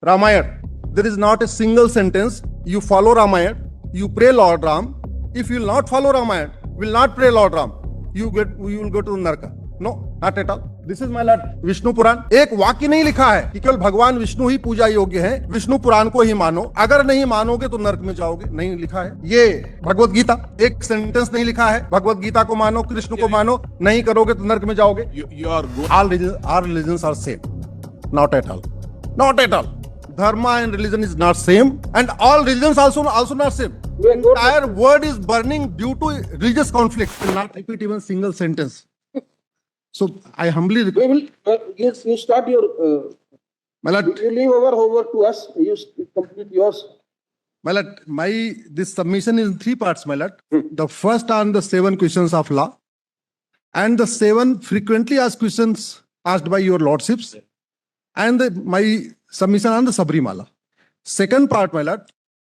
Ramayana. There is not a single sentence. You follow Ramayana, you pray Lord Ram. If you will not follow Ramayana, will not pray Lord Ram, you will go to the Naraka. No, not at all. This is my Lord Vishnu पुराण. एक वाक्य नहीं लिखा है कि केवल भगवान विष्णु ही पूजा योग्य है, विष्णु पुराण को ही मानो, अगर नहीं मानोगे तो नरक में जाओगे. नहीं लिखा है. ये भगवत गीता एक सेंटेंस नहीं लिखा है, भगवत गीता को मानो, कृष्ण को मानो, नहीं करोगे तो नरक में जाओगे. All religions are same. Not at all. Not at all. Dharma and religion is not same, and all religions also not same. The entire world is burning due to religious conflict. Will not repeat even single sentence. So I humbly request. You start your. My lord, You leave our homework to us. You complete yours. my lord, this submission is in 3 parts, my lord. The first on the 7 questions of law, and the 7 frequently asked questions asked by your lordships, and my submission on the Sabrimala. Second part, my lord,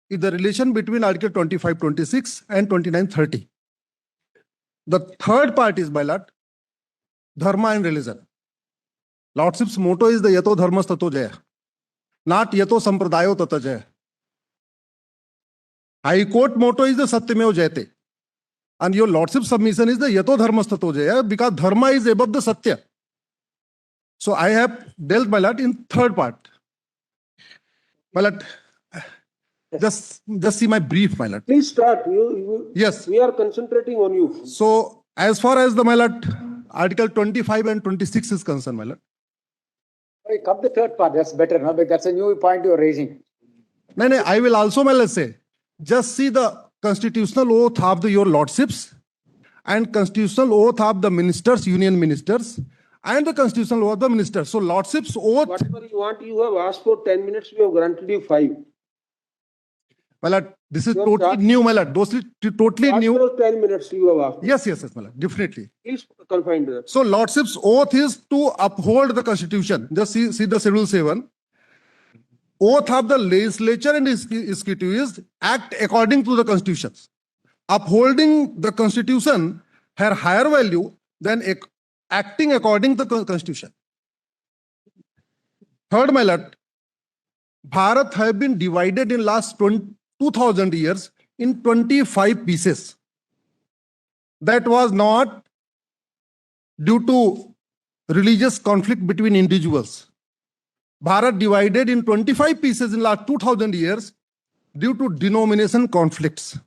is the relation between Article 25-26 and 29-30. The third part is, my lord, Dharma and religion. Lordship's motto is the Yato Dharmas Tato Jaya, not Yato Sampradayo Tata Jaya. High Court motto is the Satyameo Jayate. And your Lordship's submission is the Yato Dharmas Tato Jaya, because Dharma is above the Satya. So I have dealt, my lord, in third part. My lord, just see my brief, my lord. Please start. Yes. We are concentrating on you. So as far as the, my lord, Article 25 and 26 is concerned, my lord. Come the third part. That's better, no? But that's a new point you're raising. No, I will also, my lord, say, just see the constitutional oath of your lordships and constitutional oath of the ministers, union ministers, and the constitutional oath of the ministers. So lordships oath. Whatever you want, you have asked for 10 minutes. We have granted you 5. My lord, this is totally new, my lord. Totally Ask new. for 10 minutes you have asked. Yes, my lord, definitely. Please confine to that. So lordship's oath is to uphold the constitution. Just see the Schedule 7. Oath of the legislature and executive is act according to the constitutions. Upholding the constitution has higher value than acting according to the constitution. Third, my lord, Bharat have been divided in last 2000 years in 25 pieces. That was not due to religious conflict between individuals. Bharat divided in 25 pieces in last 2000 years due to denomination conflicts.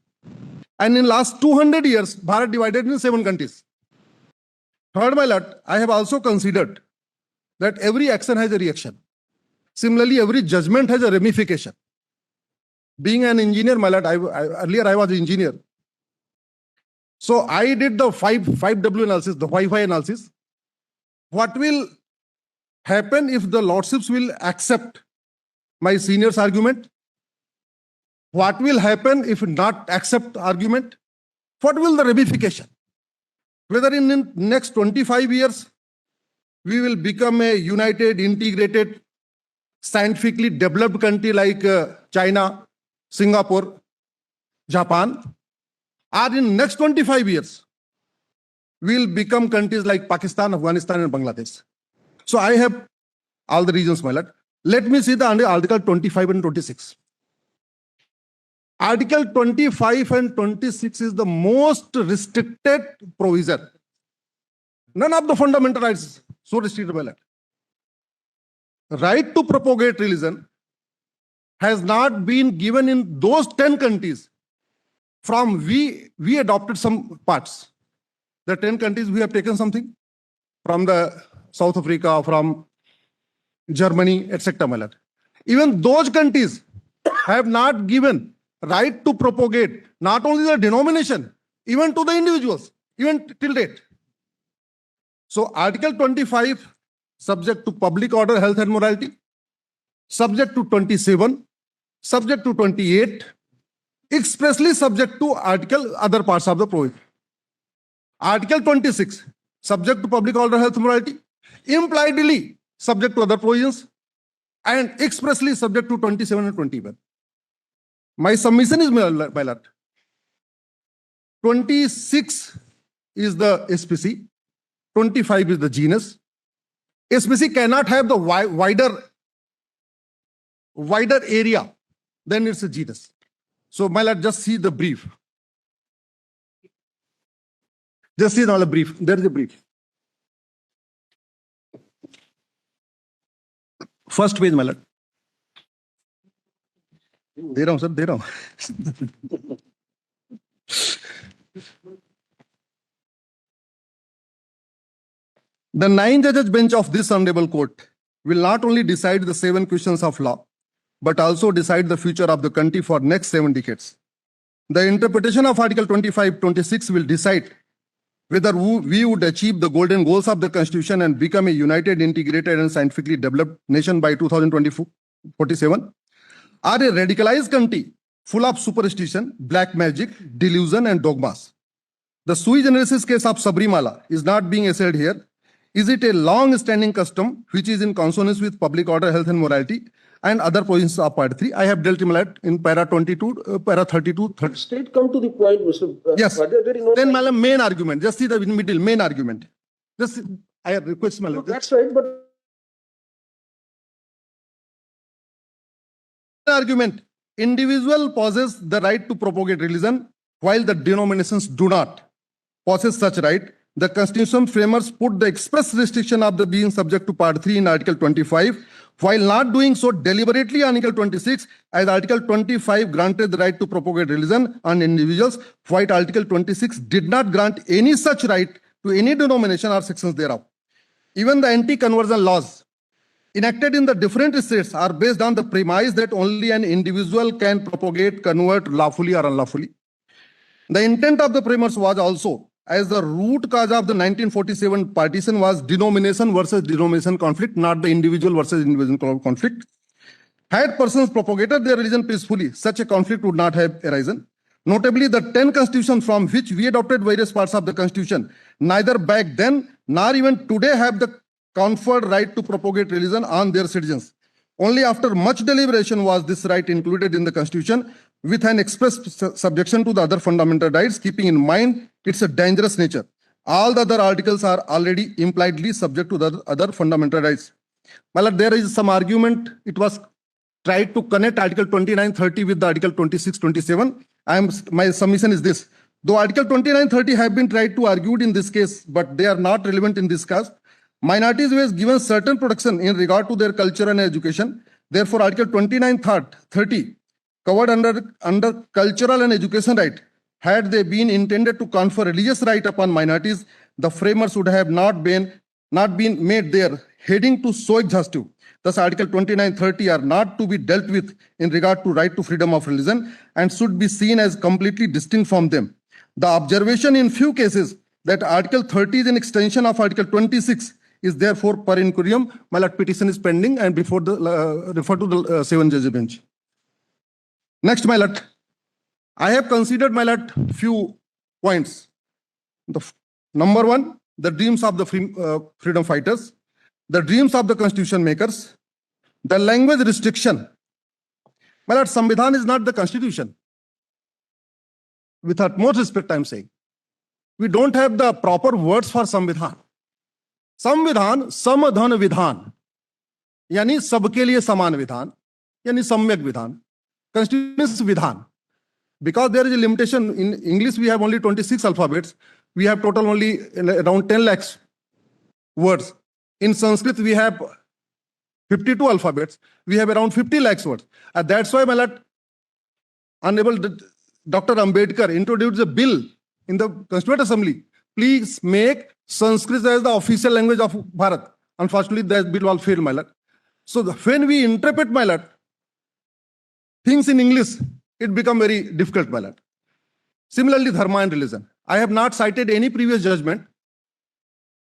And in last 200 years, Bharat divided in 7 countries. Third, my lord, I have also considered that every action has a reaction. Similarly, every judgment has a ramification. Being an engineer, my lord, earlier I was an engineer. So I did the 5W analysis, the Wi-Fi analysis. What will happen if the lordships will accept my senior's argument? What will happen if not accept argument? What will the ramification? Whether in next 25 years, we will become a united, integrated, scientifically developed country like China, Singapore, Japan, or in next 25 years, we will become countries like Pakistan, Afghanistan, and Bangladesh. So I have all the reasons, my lord. Let me see the Article 25 and 26. Article 25 and 26 is the most restricted provision. None of the fundamental rights so restricted, my lord. Right to propagate religion has not been given in those 10 countries. From we adopted some parts. The 10 countries we have taken something from the South Africa, from Germany, etc. My lord. Even those countries have not given right to propagate not only the denomination, even to the individuals, even till date. So Article 25, subject to public order, health and morality, subject to 27, subject to 28, expressly subject to other parts of the provision. Article 26, subject to public order, health and morality, impliedly subject to other provisions, and expressly subject to 27 and 21. My submission is, my lord, 26 is the SPC, 25 is the genus. SPC cannot have the wider wider area, then it's a genus. So, my lord, just see the brief. Just see the brief. There is a brief. First page, my lord. दे रहा हूं sir, दे रहा हूं. The 9 judges bench of this honorable court will not only decide the 7 questions of law, but also decide the future of the country for next 7 decades. The interpretation of Article 25-26 will decide whether we would achieve the golden goals of the Constitution and become a united, integrated, and scientifically developed nation by 2047, or a radicalized country full of superstition, black magic, delusion, and dogmas. The sui generis case of Sabrimala is not being assailed here. Is it a long-standing custom which is in consonance with public order, health, and morality, and other provisions of Part 3? I have dealt in para 22, para 32, 30. Straight come to the point, Mr. Yes. There is no Then, Malam, main argument. Just see the middle, main argument. Just, I request, Malam. That's right, but Argument. Individual possess the right to propagate religion, while the denominations do not possess such right. The Constitution framers put the express restriction of the being subject to Part 3 in Article 25, while not doing so deliberately on Article 26, as Article 25 granted the right to propagate religion on individuals, while Article 26 did not grant any such right to any denomination or sections thereof. Even the anti-conversion laws enacted in the different states are based on the premise that only an individual can propagate, convert lawfully or unlawfully. The intent of the framers was also, as the root cause of the 1947 partition was denomination versus denomination conflict, not the individual versus individual conflict. Had persons propagated their religion peacefully, such a conflict would not have arisen. Notably, the 10 constitutions from which we adopted various parts of the Constitution, neither back then nor even today have the conferred right to propagate religion on their citizens. Only after much deliberation was this right included in the Constitution, with an express subjection to the other fundamental rights, keeping in mind its a dangerous nature. All the other articles are already impliedly subject to the other fundamental rights. Well, there is some argument. It was tried to connect Article 29-30 with the Article 26-27. My submission is this. Though Article 29-30 have been tried to argued in this case, but they are not relevant in this case. Minorities were given certain protection in regard to their culture and education. Therefore, Article 29-30 covered under cultural and education right. Had they been intended to confer religious right upon minorities, the framers would have not been made their heading to so exhaustive. Thus, Article 29-30 are not to be dealt with in regard to right to freedom of religion and should be seen as completely distinct from them. The observation in few cases that Article 30 is an extension of Article 26 is therefore per incurium. My lord, petition is pending and before the refer to the 7-judge bench. Next, my lord, I have considered, my lord, few points. Number 1, the dreams of the freedom fighters, the dreams of the constitution makers, the language restriction. My lord, Samvidhan is not the constitution. With utmost respect, I am saying. We don't have the proper words for Samvidhan. Samvidhan, samadhan vidhan. Yani sabke liye saman vidhan. Yani samyak vidhan. Constitution is vidhan. Because there is a limitation. In English, we have only 26 alphabets. We have total only around 10 lakhs words. In Sanskrit, we have 52 alphabets. We have around 50 lakhs words. And that's why, my lord, Honorable Dr. Ambedkar introduced a bill in the Constituent Assembly. Please make Sanskrit as the official language of Bharat. Unfortunately, that bill will fail, my lord. So when we interpret, my lord, things in English, it becomes very difficult, my lord. Similarly, dharma and religion. I have not cited any previous judgment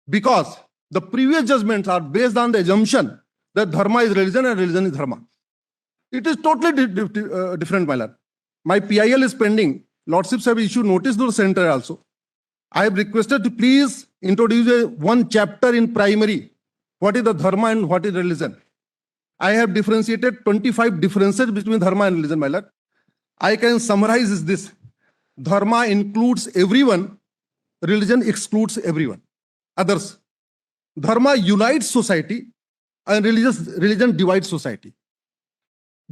because the previous judgments are based on the assumption that dharma is religion and religion is dharma. It is totally different, my lord. My PIL is pending. Lordships have issued notice to the center also. I have requested to please introduce one chapter in primary. What is the dharma and what is religion? I have differentiated 25 differences between dharma and religion, my lord. I can summarize this. Dharma includes everyone. Religion excludes everyone. Others. Dharma unites society and religion divides society.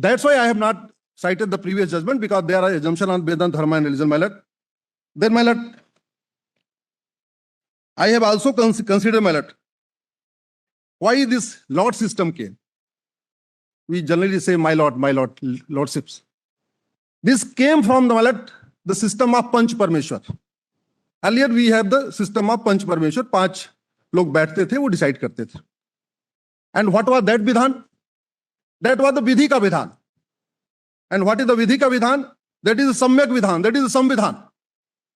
That's why I have not cited the previous judgment, because there are assumptions on based on dharma and religion, my lord. Then, my lord, I have also considered, my lord, why this lord system came. We generally say, my lord, lordships. This came from the, my lord, the system of Panch Parmeshwar. Earlier we have the system of Panch Parmeshwar. 5 लोग बैठते थे, वो decide करते थे. And what was that vidhan? That was the vidhi ka vidhan. And what is the vidhi ka vidhan? That is the samyak vidhan. That is the samvidhan.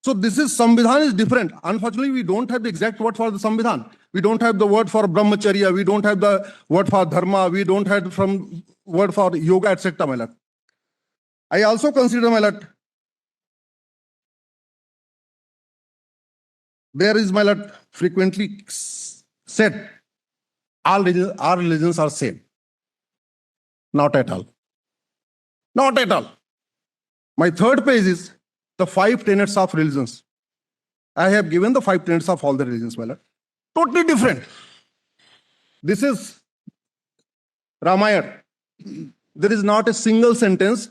So this is samvidhan is different. Unfortunately, we don't have the exact word for the samvidhan. We don't have the word for brahmacharya. We don't have the word for dharma. We don't have from word for yoga, etc. My lord. I also consider, my lord, there is, my lord, frequently said all religions are same. Not at all. Not at all. My third page is the 5 tenets of religions. I have given the 5 tenets of all the religions, my lord. Totally different. This is Ramayana. There is not a single sentence.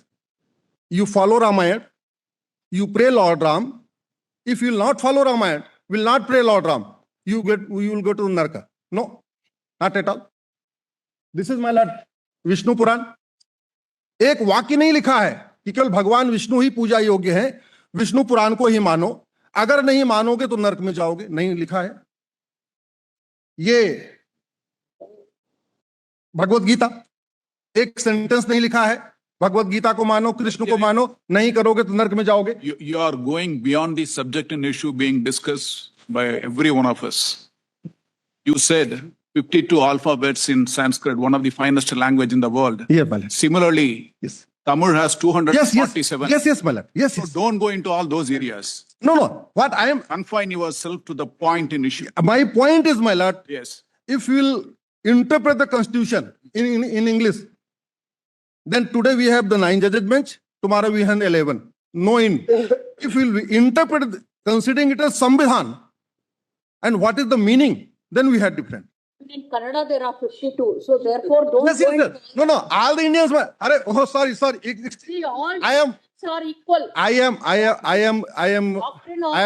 You follow Ramayana, you pray Lord Ram. If you will not follow Ramayana, will not pray Lord Ram, you will go to Naraka. No, not at all. This is, my lord, Vishnu पुराण. एक वाक्य नहीं लिखा है कि केवल भगवान विष्णु ही पूजा योग्य है, विष्णु पुराण को ही मानो, अगर नहीं मानोगे तो नरक में जाओगे. नहीं लिखा है. ये भगवत गीता, एक सेंटेंस नहीं लिखा है, भगवत गीता को मानो, कृष्ण को मानो, नहीं करोगे तो नरक में जाओगे. You are going beyond the subject and issue being discussed by every one of us. You said 52 alphabets in Sanskrit, one of the finest language in the world. Yeah, my lord. Similarly, Yes. Tamil has 247. Yes, my lord. Yes, So yes. don't go into all those areas. No. What I am, Confine yourself to the point in issue. my point is, my lord, Yes. if we will interpret the constitution in English, then today we have the 9 judges bench, tomorrow we have 11. No in. If we will interpret, considering it as Samvidhan, and what is the meaning, then we have different. In Kannada, there are 52. So therefore, don't Yes, go yes, into- sir. No, all the Indians, sorry. See, all I am are equal. Doctrine of- I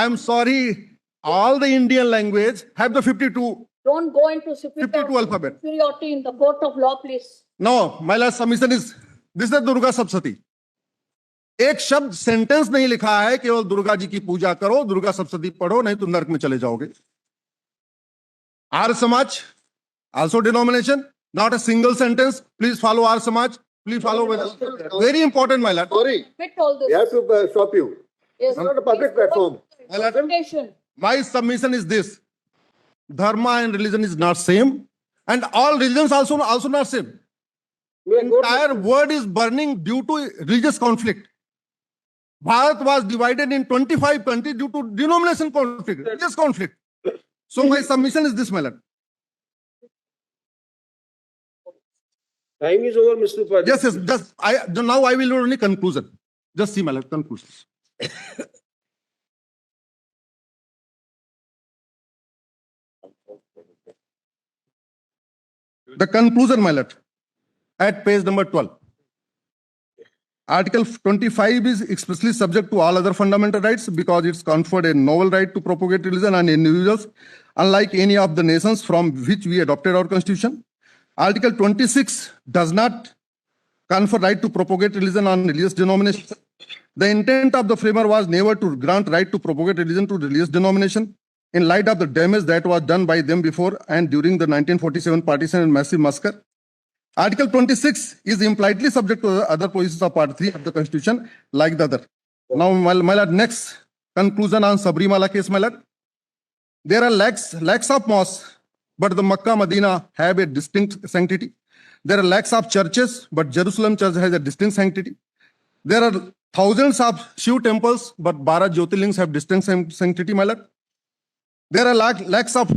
am sorry. All the Indian language have the 52. Don't go into 52 alphabet. superiority in the court of law, please. No, my last submission is, this is Durga Sapsati. एक शब्द sentence नहीं लिखा है केवल दुर्गा जी की पूजा करो, दुर्गा सप्तशती पढ़ो, नहीं तो नरक में चले जाओगे. Arya Samaj, also denomination, not a single sentence. Please follow Arya Samaj. Please follow. Very important, my lord. Sorry, Fit all this. we have to stop you. Yes. It's not a public platform. Interpretation. My submission is this: dharma and religion is not same, and all religions also not same. Entire world is burning due to religious conflict. Bharat was divided in 25 countries due to denomination conflict, religious conflict. So my submission is this, my lord. Time is over, Mr. Upadhyay. Yes. Now I will do only conclusion. Just see, my lord, conclusion. The conclusion, my lord, at page number 12. Article 25 is expressly subject to all other fundamental rights because it's conferred a novel right to propagate religion on individuals, unlike any of the nations from which we adopted our constitution. Article 26 does not confer right to propagate religion on religious denominations. The intent of the framer was never to grant right to propagate religion to religious denomination in light of the damage that was done by them before and during the 1947 partition and massive massacre. Article 26 is impliedly subject to the other provisions of Part 3 of the Constitution, like the other. Now, my lord, next conclusion on Sabrimala case, my lord. There are lakhs of mosques, but the Makkah, Medina have a distinct sanctity. There are lakhs of churches, but Jerusalem church has a distinct sanctity. There are thousands of Shiv temples, but Bharat Jyotirlings have distinct sanctity, my lord. There are lakhs of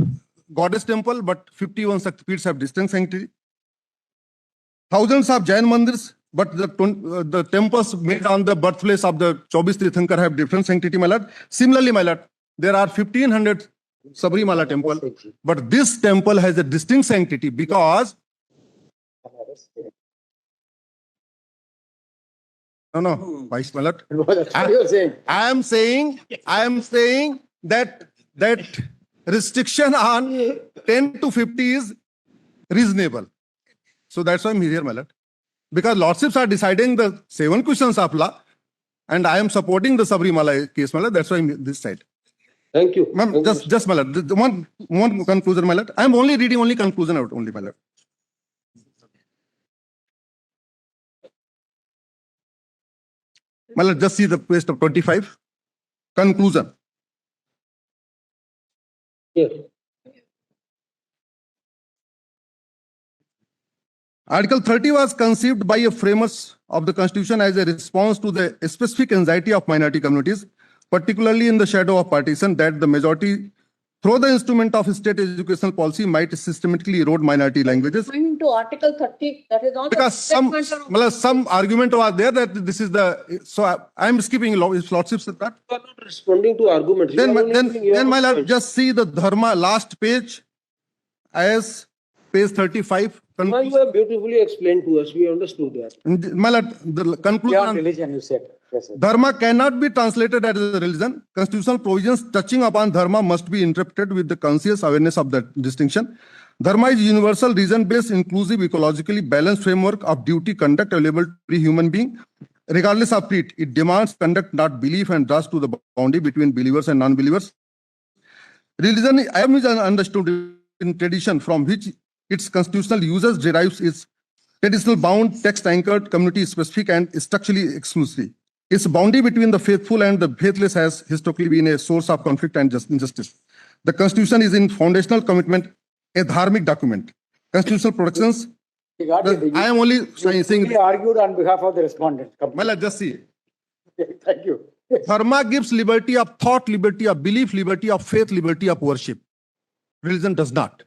goddess temple, but 51 Shaktipeeths have distinct sanctity. Thousands of Jain mandirs, but the temples made on the birthplace of the 24 Tirthankar have different sanctity, my lord. Similarly, my lord, there are 1500 Sabrimala temple, but this temple has a distinct sanctity because No, Vice Malad. That's what you're saying. I am saying that restriction on 10 to 50 is reasonable. So that's why I'm here, my lord. Because lordships are deciding the 7 questions of law, and I am supporting the Sabrimala case, my lord. That's why I'm this side. Thank you. Ma'am, Thank you, just my lord. The one conclusion, my lord. I am only reading only conclusion out only, my lord. My lord, just see the page of 25. Conclusion. Yes. Article 30 was conceived by a framers of the Constitution as a response to the specific anxiety of minority communities, particularly in the shadow of partition, that the majority, through the instrument of state educational policy, might systematically erode minority languages. Going to Article 30, that is not. the Because statement of- well, some argument was there that this is the, so I am skipping lordships at that. You are not responding to arguments. You Then, are only giving your then my lord, point. just see the Dharma last page as page 35. Now you have beautifully explained to us. We understood that. My lord, the conclusion Beyond on religion, you said. Yes, sir. Dharma cannot be translated as a religion. Constitutional provisions touching upon Dharma must be interpreted with the conscious awareness of that distinction. Dharma is universal, reason-based, inclusive, ecologically balanced framework of duty conduct available to every human being. Regardless of creed, it demands conduct, not belief, and draws to the boundary between believers and non-believers. Religion is understood in tradition from which its constitutional usage derives its traditional bound, text-anchored, community-specific, and structurally exclusive. Its boundary between the faithful and the faithless has historically been a source of conflict and injustice. The Constitution is in foundational commitment a dharmic document. Constitutional protections. You got it. I am only saying. You argued on behalf of the respondent. Well, just see. Thank you. Dharma gives liberty of thought, liberty of belief, liberty of faith, liberty of worship. Religion does not.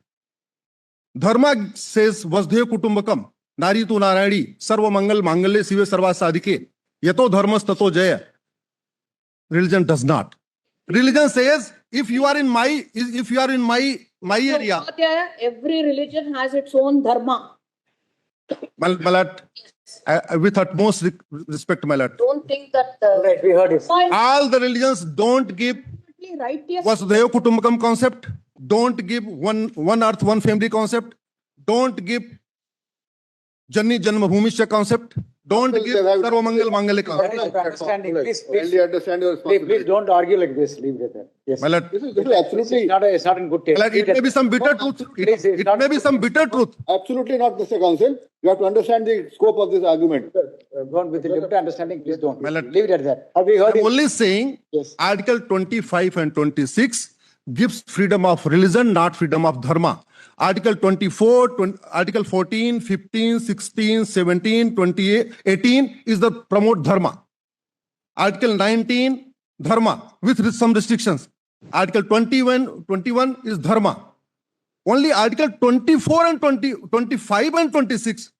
Dharma says, Vasdhe Kutumbakam, Nari tu Narayani, Sarva Mangal Mangalle Sive Sarva Sadhike, Yato Dharmas Tato Jaya. Religion does not. Religion says, if you are in my area, Every religion has its own dharma. Malat, with utmost respect, Malat, Don't think that. Right, we heard it. all the religions don't give Right, yes. Vasudhaiva Kutumbakam concept, don't give one earth, one family concept, don't give Janni Janmabhumisya concept, don't give Sarva Mangal Mangale concept. Understanding. Please, Kindly understand your please don't argue like this. Leave it there. Yes. Malat, This is absolutely, It's not in good taste. Malat, it may be some bitter truth. It may be some bitter truth. absolutely not, Mr. Counsel. You have to understand the scope of this argument. Go on with the limited understanding. Please don't. Malat. Leave it at that. Have we heard I'm it? only saying Yes. Article 25 and 26 gives freedom of religion, not freedom of dharma. Article 24, Article 14, 15, 16, 17, 28, 18 is the promote dharma. Article 19, dharma with some restrictions. Article 21 is dharma. Only Article 24 and 25 and 26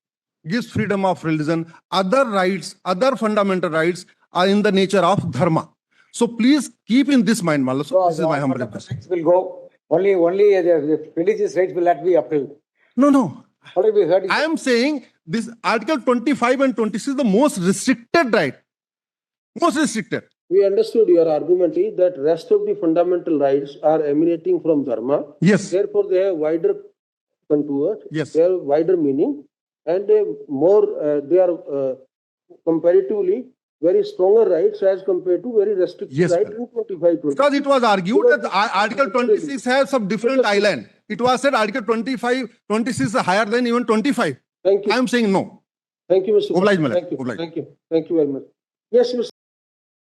gives freedom of religion. Other rights, other fundamental rights are in the nature of dharma. So please keep in this mind, Mala. So this is my humble request. Will go. Only the religious rights will not be upheld. No. What have we heard? I am saying this Article 25 and 26 is the most restricted right. Most restricted. We understood your argument is that rest of the fundamental rights are emanating from dharma. Yes. Therefore, they have wider contours. Yes. They have wider meaning, and they are comparatively very stronger rights as compared to very restricted Yes, right sir. in 25. Because it was argued that Article 26 has some different island. It was said Article 25, 26 is higher than even 25. Thank you. I am saying no. Thank you, Mr. Oblige, Malak. Thank you. Oblige. Thank you. Thank you very much. Yes, Mr.